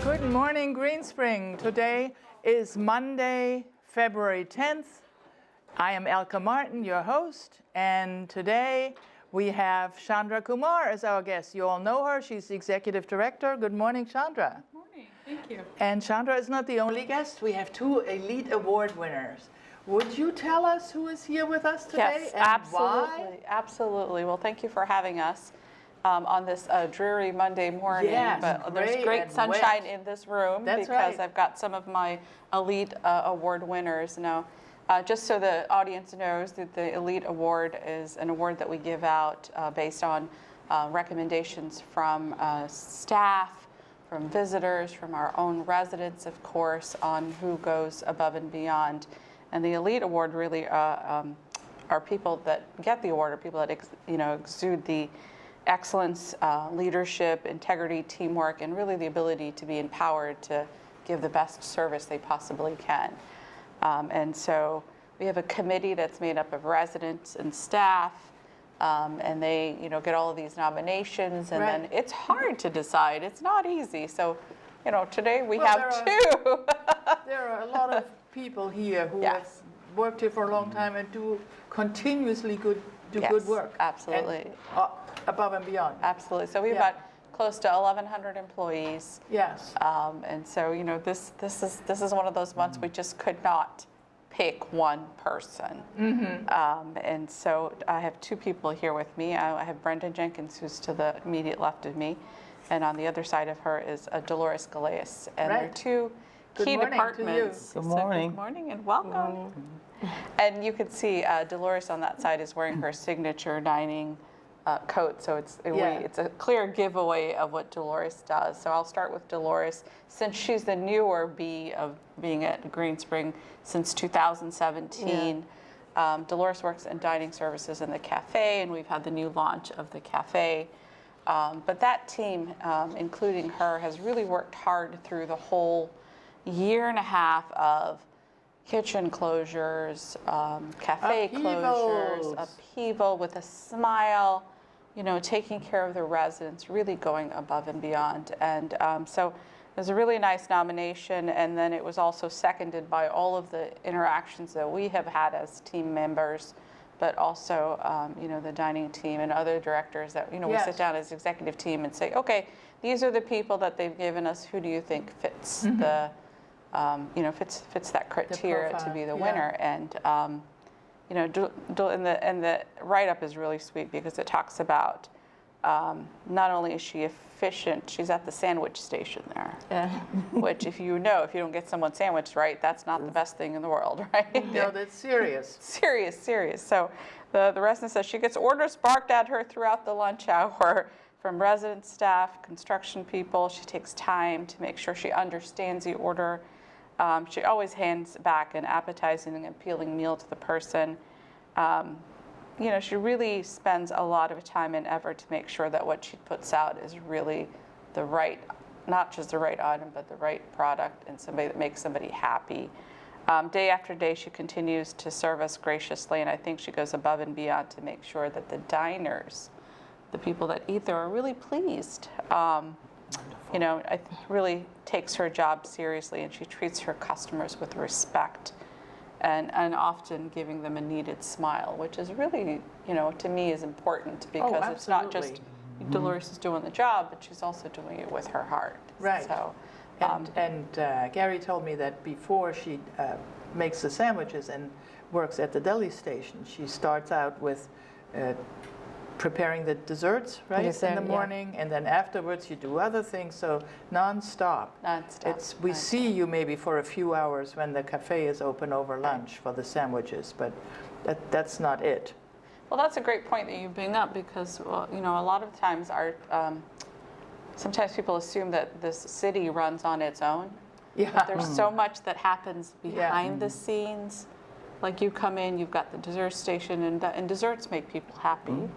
Good morning, Green Spring. Today is Monday, February 10th. I am Elke Martin, your host, and today we have Chandra Kumar as our guest. You all know her. She's the Executive Director. Good morning, Chandra. Good morning. Thank you. And Chandra is not the only guest. We have two Elite Award winners. Would you tell us who is here with us today? Yes, and absolutely. why? Absolutely. Well, thank you for having us on this dreary Monday morning. Yes, but there's gray great and sunshine wet. in this room That's because right. I've got some of my Elite Award winners. Now, just so the audience knows that the Elite Award is an award that we give out based on recommendations from staff, from visitors, from our own residents, of course, on who goes above and beyond. And the Elite Award really are people that get the award, are people that exude the excellence, leadership, integrity, teamwork, and really the ability to be empowered to give the best service they possibly can. And so we have a committee that's made up of residents and staff, and they get all of these nominations, and Right. then it's hard to decide. It's not easy. So today we have two. There are a lot of people here who Yes. have worked here for a long time and do continuously do Yes, good work. absolutely. And, above and beyond. Absolutely. So we've Yeah. got close to 1,100 employees. Yes. And so, this is one of those months we just could not pick one person. And so I have two people here with me. I have Brenda Jenkins, who's to the immediate left of me, and on the other side of her is Dolores Galeas. And they're Right. two Good key morning to you. departments. Good So morning. good morning and welcome. And you can see Dolores on that side is wearing her signature dining coat, so it's a clear giveaway of what Dolores does. So I'll start with Dolores, since she's the newer bee of being at Green Spring since 2017. Dolores works in dining services in the cafe, and we've had the new launch of the cafe. But that team, including her, has really worked hard through the whole year and a half of kitchen closures, cafe closures, upheaval with a smile, taking care of the residents, really going above and beyond. And so it was a really nice nomination. And then it was also seconded by all of the interactions that we have had as team members, but also, the dining team and other directors that, we Yes. sit down as executive team and say, okay, these are the people that they've given us. Who do you think fits the fits that criteria to profile, be the yeah. winner? And and the write-up is really sweet because it talks about not only is she efficient, she's at the sandwich station there, which if you don't get someone sandwiched right, that's not the best thing in the world, right? No, that's serious. Serious. So the resident says she gets orders barked at her throughout the lunch hour from resident staff, construction people. She takes time to make sure she understands the order. She always hands back an appetizing and appealing meal to the person. She really spends a lot of time and effort to make sure that what she puts out is really the right, not just the right item, but the right product and somebody that makes somebody happy. Day after day, she continues to serve us graciously, and I think she goes above and beyond to make sure that the diners, the people that eat there, are really pleased. I really takes her job seriously, and she treats her customers with respect and often giving them a needed smile, which is really, to me is important because it's not just Dolores is doing the job, but she's also doing it with her heart. Right. So, And Gary told me that before she makes the sandwiches and works at the deli station, she starts out with preparing the desserts, right, in the morning, and then afterwards you do other things, so non-stop. We see you maybe for a few hours when the cafe is open over lunch for the sandwiches, but that's not it. Well, that's a great point that you bring up because, a lot of times sometimes people assume that this city runs on its own. Yeah. But there's so much that happens behind the scenes. Like you come in, you've got the dessert station, and desserts make people happy.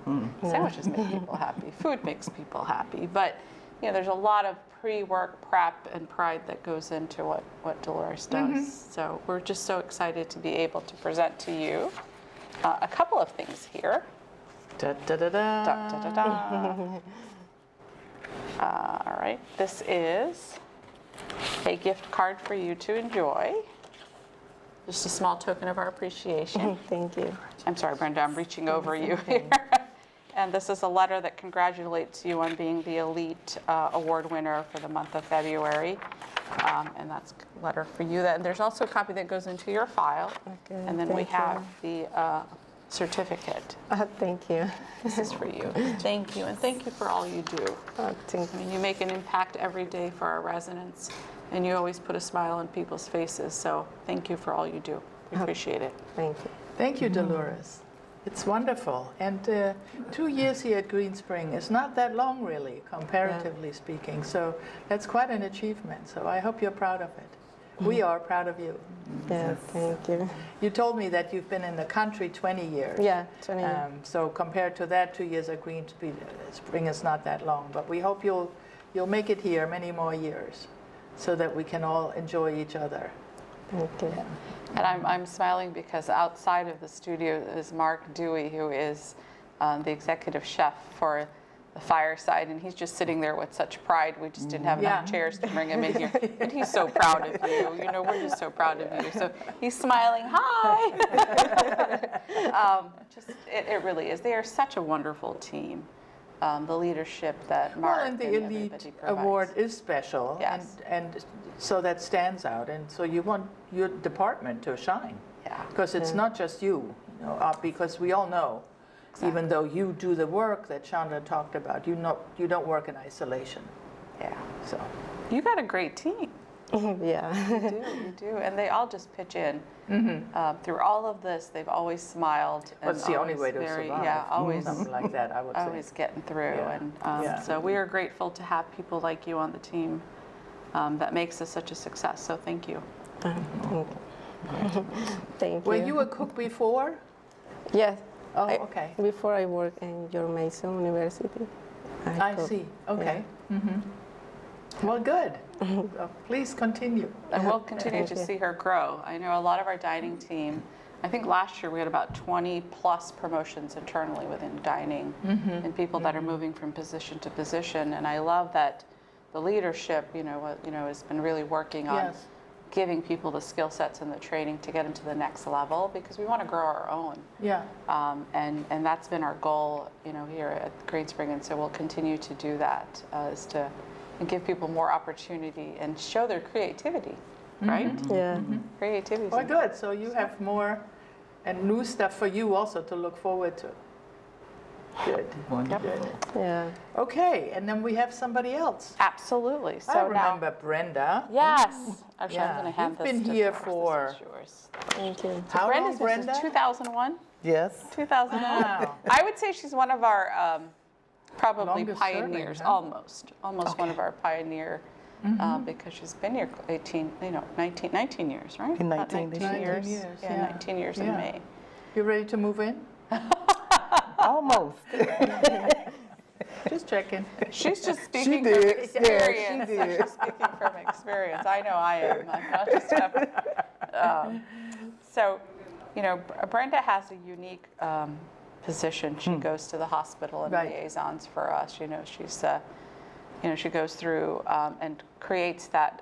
Sandwiches make people happy. Food makes people happy. But there's a lot of pre-work prep and pride that goes into what Dolores does. So we're just so excited to be able to present to you a couple of things here. Da, da, da, da. Da, da, da, da. All right, this is a gift card for you to enjoy. Just a small token of our appreciation. Thank you. I'm sorry, Brenda, I'm reaching over you here. And this is a letter that congratulates you on being the Elite Award winner for the month of February. And that's a letter for you. And there's also a copy that goes into your file. Okay, And then we thank have the certificate. Thank you. This is for you. Thank you. And thank you for all you do. Thank I mean, you make an impact every day for our residents. And you always put a smile on people's faces. So thank you for all you do. We appreciate it. you. Thank you, Dolores. It's wonderful. And 2 years here at Green Spring is not that long, really, comparatively speaking. So that's quite an achievement. So I hope you're proud of it. We are proud of you. Yeah, thank you. You told me that you've been in the country 20 years. Yeah, 20 years. So compared to that, 2 years at Green Spring is not that long. But we hope you'll make it here many more years so that we can all enjoy each other. Thank you. And I'm smiling because outside of the studio is Mark Dewey, who is the executive chef for the Fireside, and he's just sitting there with such pride. We just didn't have enough chairs to bring him in here. And he's so proud of you. You know, we're just so proud of you. So he's smiling, hi. It really is. They are such a wonderful team. The leadership that Mark Well, and the Elite everybody provides. Award is special, Yes. and so that stands out, and so you want your department to shine. Yeah. Because it's not just you, because we all know, even though you do the work that Chandra talked about, you don't work in isolation. Yeah. So You got a great team. Yeah. You do, and they all just pitch in. Through all of this, they've always smiled. And that's the only always way to very, survive. Yeah, always, Something like that, I would say. always getting through. Yeah. And Yeah. so we are grateful to have people like you on the team that makes us such a success. So thank you. Thank you. Were you a cook before? Yes. Oh, okay. Before I worked in your Mason University. I cooked. see. Okay. Well, good. Please continue. And we'll continue Thank to you. see her grow. I know a lot of our dining team, I think last year we had about 20 plus promotions internally within dining and people that are moving from position to position. And I love that the leadership, has been really working on Yes. giving people the skill sets and the training to get them to the next level because we want to grow our own. Yeah. And that's been our goal, here at Green Spring. And so we'll continue to do that, is to give people more opportunity and show their creativity, right? Yeah. Creativity. Well, good. So you have more and new stuff for you also to look forward to. Good. Good. Yeah. Okay, and then we have somebody else. Absolutely. So I remember Brenda. Yes. Actually, Yeah, I'm going to hand you've this been to here Dolores. for- This is yours. Thank you. How Brenda's long, been since Brenda? 2001. Yes. 2001. Wow. I would say she's one of our probably Longest serving, pioneers, huh? almost one of our pioneer, because she's been here 19 years, right? In About 19 19 years. years, Yeah, yeah. 19 years in Yeah. May. You ready to move in? Almost. Just checking. She's just speaking did. from Yeah, she experience. did. She's speaking from experience. I know I am. I'm not just so, Brenda has a unique position. She goes to the hospital and Right. liaisons for us. She goes through and creates that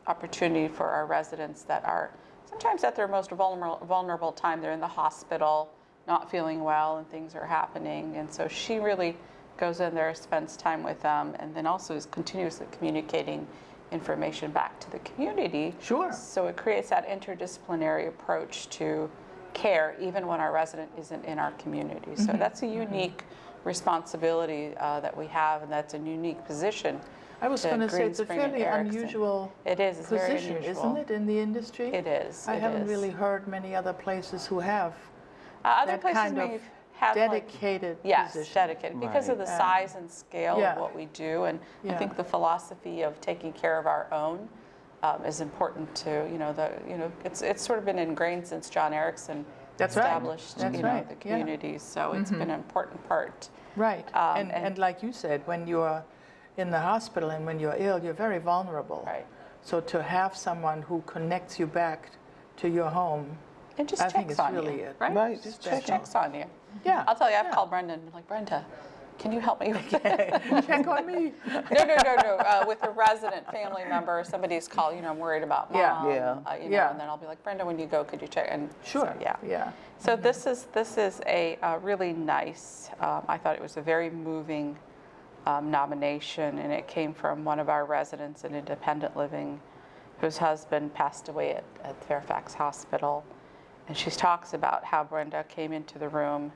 opportunity for our residents that are sometimes at their most vulnerable time. They're in the hospital, not feeling well, and things are happening. And so she really goes in there, spends time with them, and then also is continuously communicating information back to the community. Sure. So it creates that interdisciplinary approach to care, even when our resident isn't in our community. So that's a unique responsibility that we have, and that's a unique position. I was to going to say Green it's a Spring and fairly Erickson. unusual It is. It's very position, unusual. isn't it, in the industry? It is. I it haven't is. really heard many other places who have Other that places kind of may have like, dedicated yes, position. dedicated because of the size and scale Yeah. of what we do, and I Yeah. think the philosophy of taking care of our own is important to it's sort of been ingrained since John Erickson That's right. established That's the right. Yeah. communities. So it's been an important part. Right. and- And like you said, when you're in the hospital and when you're ill, you're very vulnerable. Right. So to have someone who connects you back to your home, And just I think checks it's on really you, it. right? Right, Just just checks on you. yeah. I'll tell you, I've yeah. called Brenda and been like, Brenda, can you help me with that? Check on me. No. With a resident family member, somebody's called, I'm worried about mom. Yeah. Yeah. And then I'll be like, Brenda, when you go, could you check? And Sure. So, yeah. Yeah. So this is a really nice, I thought it was a very moving nomination, and it came from one of our residents in independent living whose husband passed away at Fairfax Hospital. And she talks about how Brenda came into the room,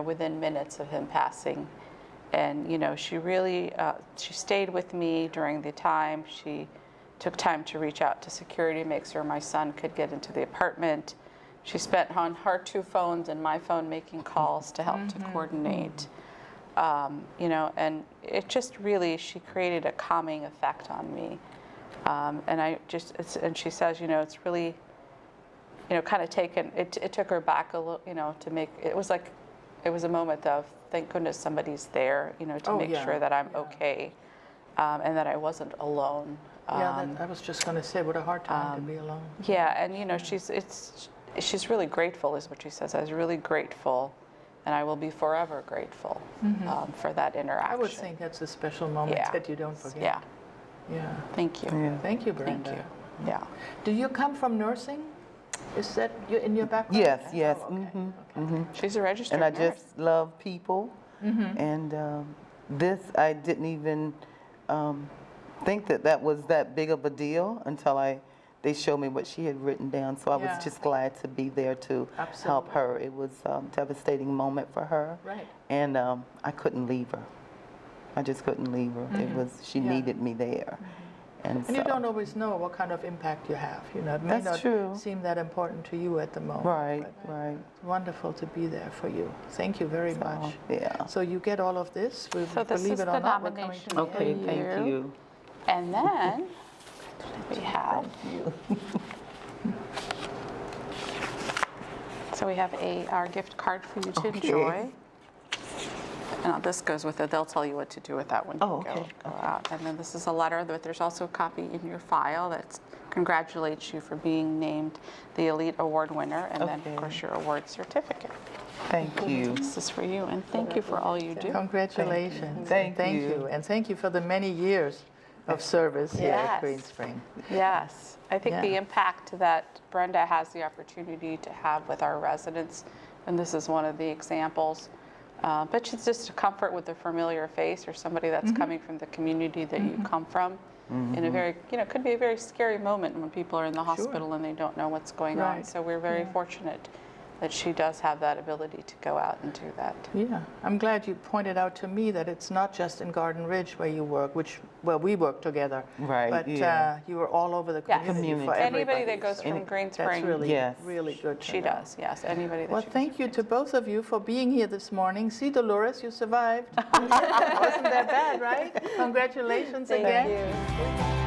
within minutes of him passing. And, she really, she stayed with me during the time. She took time to reach out to security, make sure my son could get into the apartment. She spent on her 2 phones and my phone making calls to help to coordinate. And it just really, she created a calming effect on me. And she says, it's really, kind of taken, it took her back a little, to make, it was a moment of, thank goodness somebody's there, to make sure that I'm okay, and that I wasn't alone. I was just going to say, what a hard time to be alone. Yeah, and she's really grateful, is what she says. I was really grateful, and I will be forever grateful for that interaction. I would think that's a special moment that you don't forget. Yeah. Yeah. Thank you. Yeah. Thank you, Brenda. Thank you. Yeah. Do you come from nursing? Is that in your background? Yes. Oh, okay. Mm-hmm. She's a registered And I nurse. just love people. And this, I didn't even think that was that big of a deal until they showed me what she had written down. So I was just glad to be there to help her. It was a devastating moment for her. Right. And I couldn't leave her. I just couldn't leave her. It was, she needed me there. And you so, don't always know what kind of impact you have. It may That's not true. seem that important to you at the moment. Right, but right. It's wonderful to be there for you. Thank you very much. Yeah. So you get all of this. So this Believe is it the or not, we're coming nomination. to the Okay, end. thank you. And then we have, so we have our gift card for you to enjoy. And this goes with it. They'll tell you what to do with that when you go out. And then this is a letter, but there's also a copy in your file that congratulates you for being named the Elite Award winner, and then, of course, your award certificate. Thank you. This is for you, and thank you for all you do. Congratulations. Thank Thank you. you. And thank you for the many years of service here at Yes. Green Spring. Yes, I think the Yeah. impact that Brenda has the opportunity to have with our residents, and this is one of the examples, but it's just a comfort with a familiar face or somebody that's coming from the community that you come from. In a very, could be a very scary moment when people are in the hospital and they don't know what's going on. Right. So we're very fortunate that she does have that ability to go out and do that. Yeah, I'm glad you pointed out to me that it's not just in Garden Ridge where you work, we work together. Right, But yeah. you are all over the Yes. community for Anybody everybody. that goes from Green Spring, That's really, Yes. really good to she know. does, yes, anybody that Well, she goes thank from you Green to both of you for being here this morning. See, Dolores, you survived. Wasn't that bad, right? Congratulations again. Thank you.